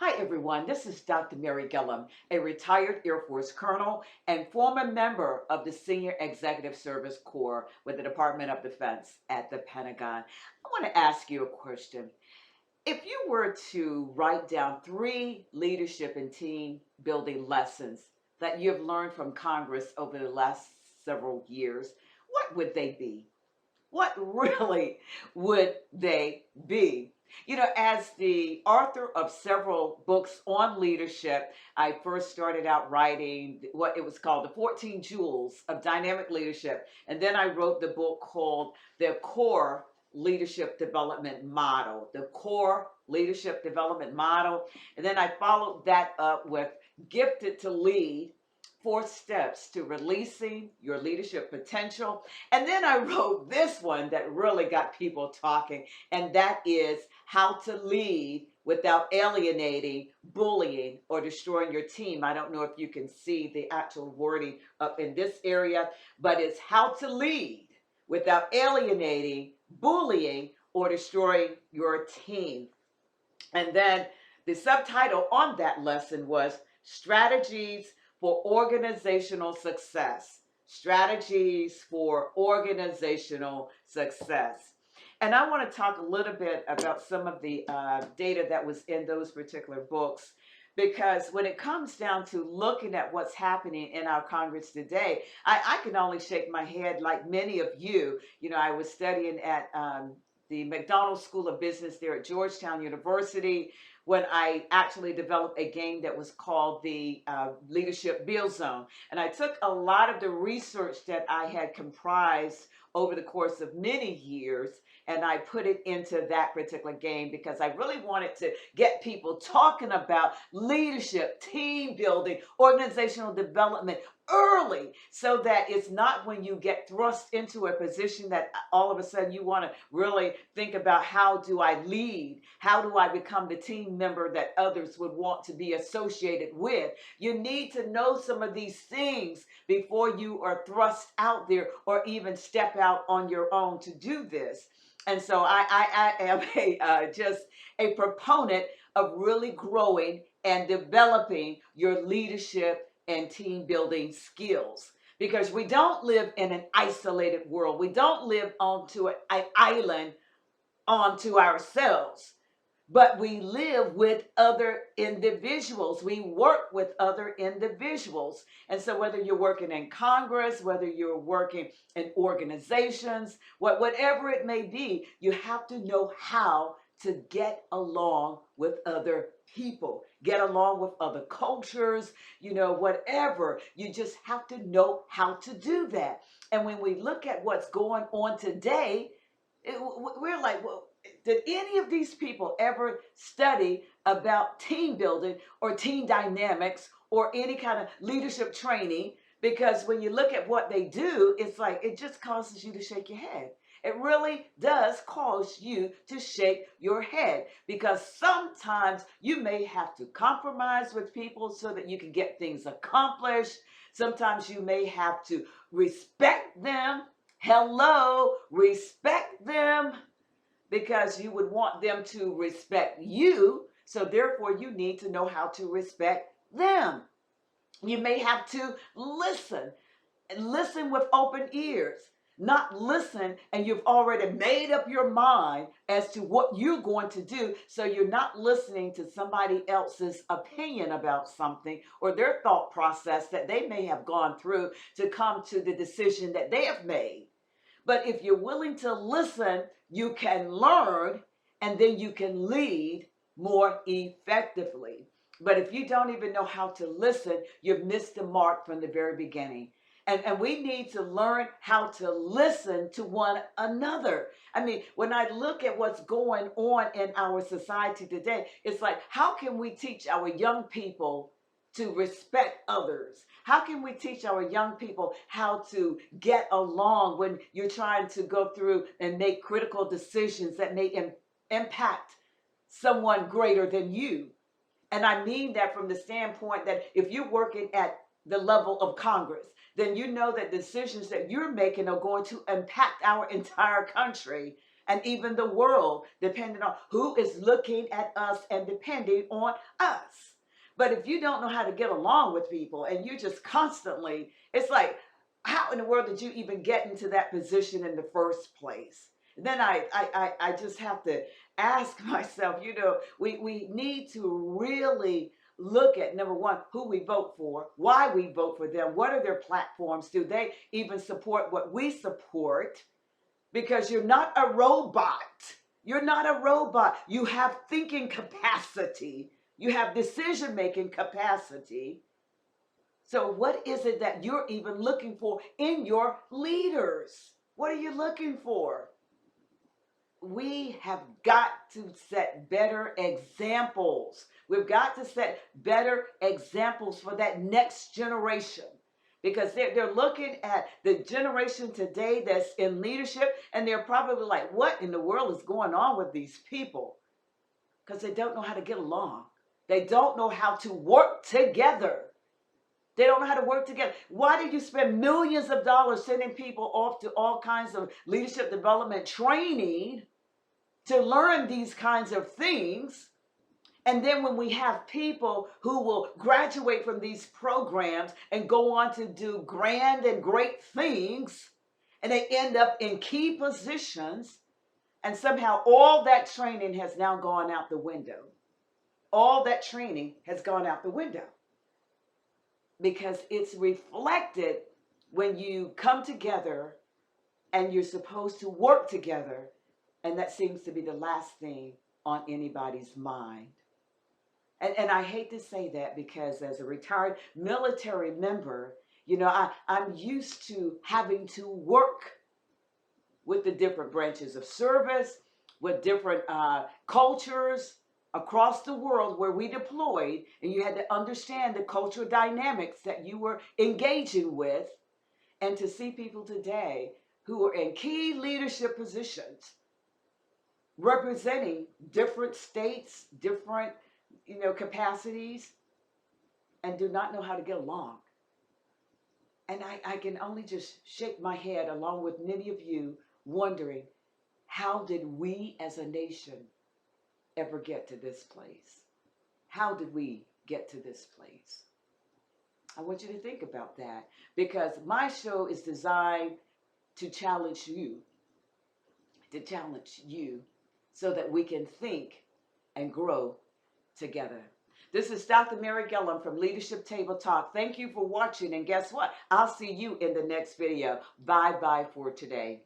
Hi, everyone. This is Dr. Mary Gillam, a retired Air Force colonel and former member of the Senior Executive Service Corps with the Department of Defense at the Pentagon. I want to ask you a question. If you were to write down three leadership and team building lessons that you've learned from Congress over the last several years, what would they be? What really would they be? As the author of several books on leadership, I first started out writing what it was called the 14 Jewels of Dynamic Leadership. And then I wrote the book called The Core Leadership Development Model. The Core Leadership Development Model. And then I followed that up with Gifted to Lead, 4 steps to releasing your leadership potential. And then I wrote this one that really got people talking, and that is how to lead without alienating, bullying, or destroying your team. I don't know if you can see the actual wording up in this area, but it's how to lead without alienating, bullying, or destroying your team. And then the subtitle on that lesson was Strategies for Organizational Success. Strategies for Organizational Success. And I want to talk a little bit about some of the data that was in those particular books. Because when it comes down to looking at what's happening in our Congress today, I can only shake my head like many of you. I was studying at the McDonald School of Business there at Georgetown University when I actually developed a game that was called the Leadership Build Zone. And I took a lot of the research that I had comprised over the course of many years and I put it into that particular game because I really wanted to get people talking about leadership, team building, organizational development early so that it's not when you get thrust into a position that all of a sudden you want to really think about how do I lead? How do I become the team member that others would want to be associated with? You need to know some of these things before you are thrust out there or even step out on your own to do this. And so I am just a proponent of really growing and developing your leadership and team building skills because we don't live in an isolated world. We don't live onto an island onto ourselves, but we live with other individuals. We work with other individuals. And so whether you're working in Congress, whether you're working in organizations, whatever it may be, you have to know how to get along with other people, get along with other cultures, whatever. You just have to know how to do that. And when we look at what's going on today, we're like, well, did any of these people ever study about team building or team dynamics or any kind of leadership training? Because when you look at what they do, it's like it just causes you to shake your head. It really does cause you to shake your head because sometimes you may have to compromise with people so that you can get things accomplished. Sometimes you may have to respect them. Hello, respect them because you would want them to respect you. So therefore, you need to know how to respect them. You may have to listen and listen with open ears. Not listen and you've already made up your mind as to what you're going to do. So you're not listening to somebody else's opinion about something or their thought process that they may have gone through to come to the decision that they have made. But if you're willing to listen, you can learn and then you can lead more effectively. But if you don't even know how to listen, you've missed the mark from the very beginning. And we need to learn how to listen to one another. I mean, when I look at what's going on in our society today, it's like, how can we teach our young people to respect others? How can we teach our young people how to get along when you're trying to go through and make critical decisions that may impact someone greater than you? And I mean that from the standpoint that if you're working at the level of Congress, then you know that decisions that you're making are going to impact our entire country and even the world, depending on who is looking at us and depending on us. But if you don't know how to get along with people and you just constantly, it's like, how in the world did you even get into that position in the first place? Then I just have to ask myself, we need to really look at, number one, who we vote for, why we vote for them, what are their platforms, do they even support what we support? Because you're not a robot. You're not a robot. You have thinking capacity. You have decision-making capacity. So what is it that you're even looking for in your leaders? What are you looking for? We have got to set better examples. We've got to set better examples for that next generation, because they're looking at the generation today that's in leadership, and they're probably like, what in the world is going on with these people? Because they don't know how to get along. They don't know how to work together. They don't know how to work together. Why do you spend millions of dollars sending people off to all kinds of leadership development training to learn these kinds of things? And then when we have people who will graduate from these programs and go on to do grand and great things, and they end up in key positions, and somehow all that training has now gone out the window. All that training has gone out the window, because it's reflected when you come together and you're supposed to work together, and that seems to be the last thing on anybody's mind. And I hate to say that, because as a retired military member, I'm used to having to work with the different branches of service, with different cultures across the world where we deployed, and you had to understand the cultural dynamics that you were engaging with. And to see people today who are in key leadership positions, representing different states, different capacities, and do not know how to get along. And I can only just shake my head along with many of you, wondering, how did we as a nation ever get to this place? How did we get to this place? I want you to think about that, because my show is designed to challenge you, so that we can think and grow together. This is Dr. Mary Gillam from Leadership Table Talk. Thank you for watching, and guess what? I'll see you in the next video. Bye-bye for today.